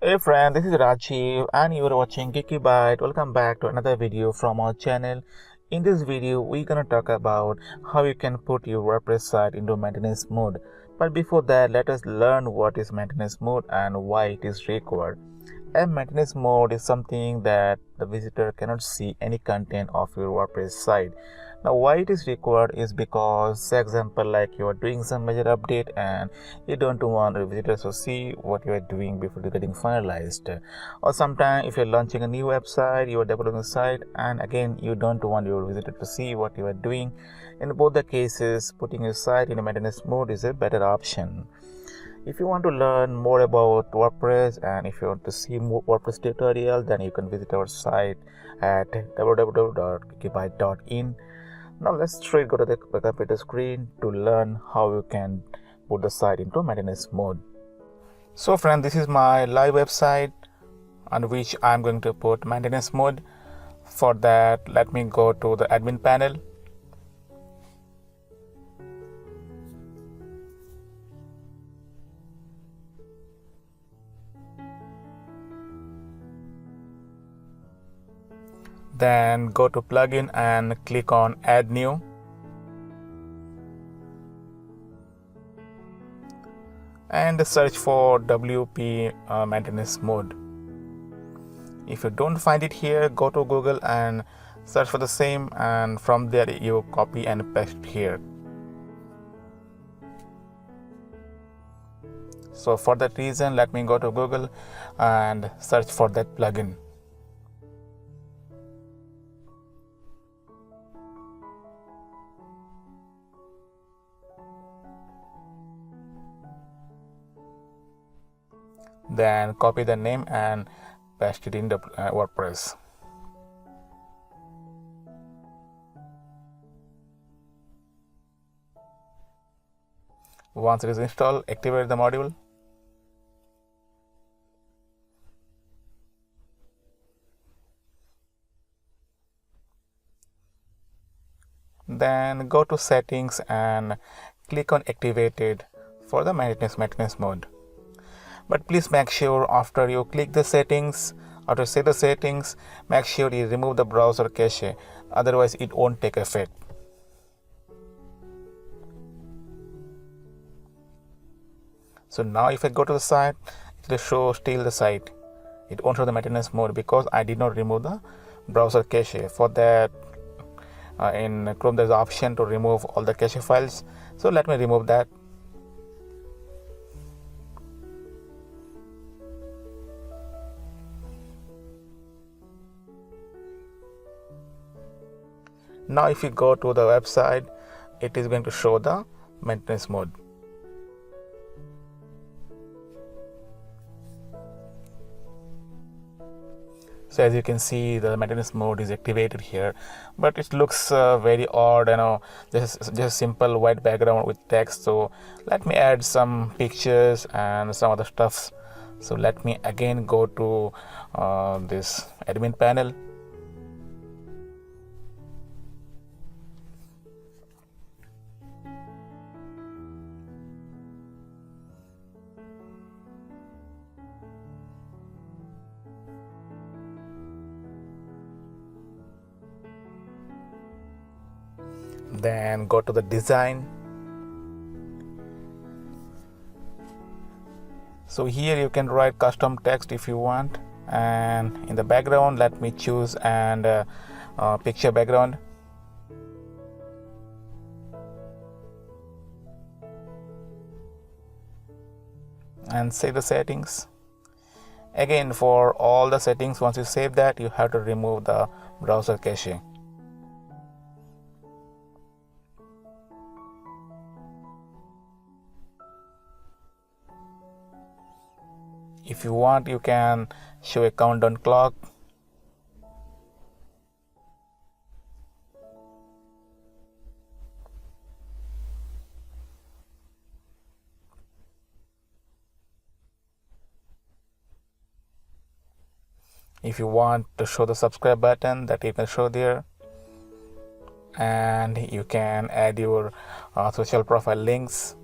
Hey friend, this is Rajiv and you are watching GeekyByte. Welcome back to another video from our channel. In this video, we're gonna talk about how you can put your WordPress site into maintenance mode. But before that, let us learn what is maintenance mode and why it is required. And maintenance mode is something that the visitor cannot see any content of your WordPress site. Now why it is required is because, say example, like you are doing some major update and you don't want the visitors to see what you are doing before it getting finalized. Or sometimes if you're launching a new website, you are developing a site, and again you don't want your visitor to see what you are doing. In both the cases, putting your site in a maintenance mode is a better option. If you want to learn more about WordPress and if you want to see more WordPress tutorial, then you can visit our site at www.geekybyte.in. Now let's straight go to the computer screen to learn how you can put the site into maintenance mode. So friend, this is my live website on which I'm going to put maintenance mode. For that, let me go to the admin panel. Then go to plugin and click on add new. And search for WP maintenance mode. If you don't find it here, go to Google and search for the same, and from there you copy and paste here. So for that reason, let me go to Google and search for that plugin. Then copy the name and paste it in the WordPress. Once it is installed, activate the module. Then go to settings and click on activated for the maintenance mode. But please make sure after you click the settings, after set the settings, make sure you remove the browser cache, otherwise it won't take effect. So now if I go to the site, it will show still the site. It won't show the maintenance mode because I did not remove the browser cache. For that, in Chrome there's an option to remove all the cache files. So let me remove that. Now if you go to the website, it is going to show the maintenance mode. So as you can see, the maintenance mode is activated here, but it looks very odd, just simple white background with text. So let me add some pictures and some other stuffs. So let me again go to this admin panel. Then go to the design. So here you can write custom text if you want, and in the background let me choose and picture background. And save the settings. Again, for all the settings, once you save that, you have to remove the browser cache. If you want, you can show a countdown clock. If you want to show the subscribe button, that you can show there. And you can add your social profile links.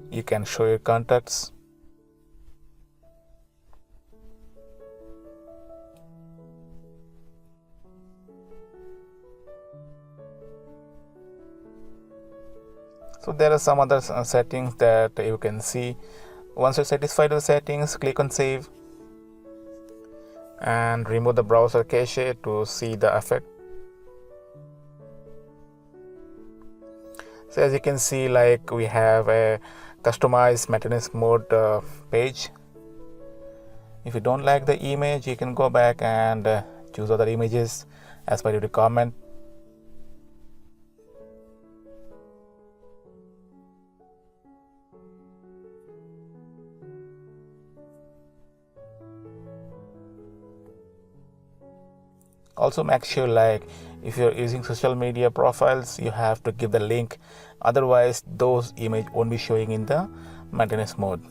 You can show your contacts. So there are some other settings that you can see. Once you're satisfied with the settings, click on save and remove the browser cache to see the effect. So as you can see, like, we have a customized maintenance mode page. If you don't like the image, you can go back and choose other images as per your requirement. Also make sure, like, if you're using social media profiles, you have to give the link, otherwise those image won't be showing in the maintenance mode.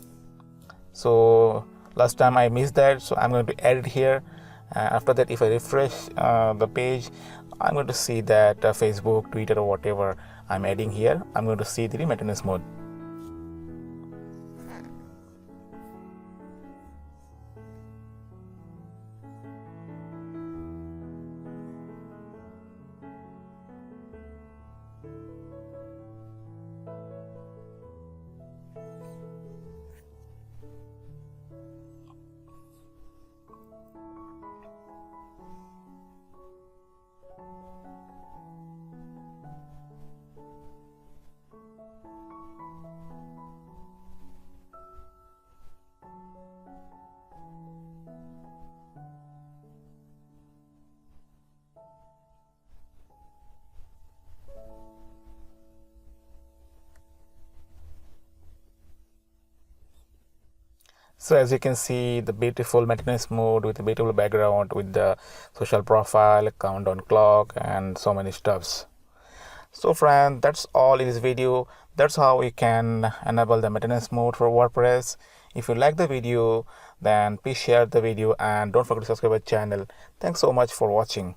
So last time I missed that, so I'm going to add it here. After that, if I refresh the page, I'm going to see that Facebook, Twitter, or whatever I'm adding here, I'm going to see the maintenance mode. So as you can see, the beautiful maintenance mode with the beautiful background, with the social profile, countdown clock, and so many stuffs. So friend, that's all in this video. That's how you can enable the maintenance mode for WordPress. If you like the video, then please share the video and don't forget to subscribe to the channel. Thanks so much for watching.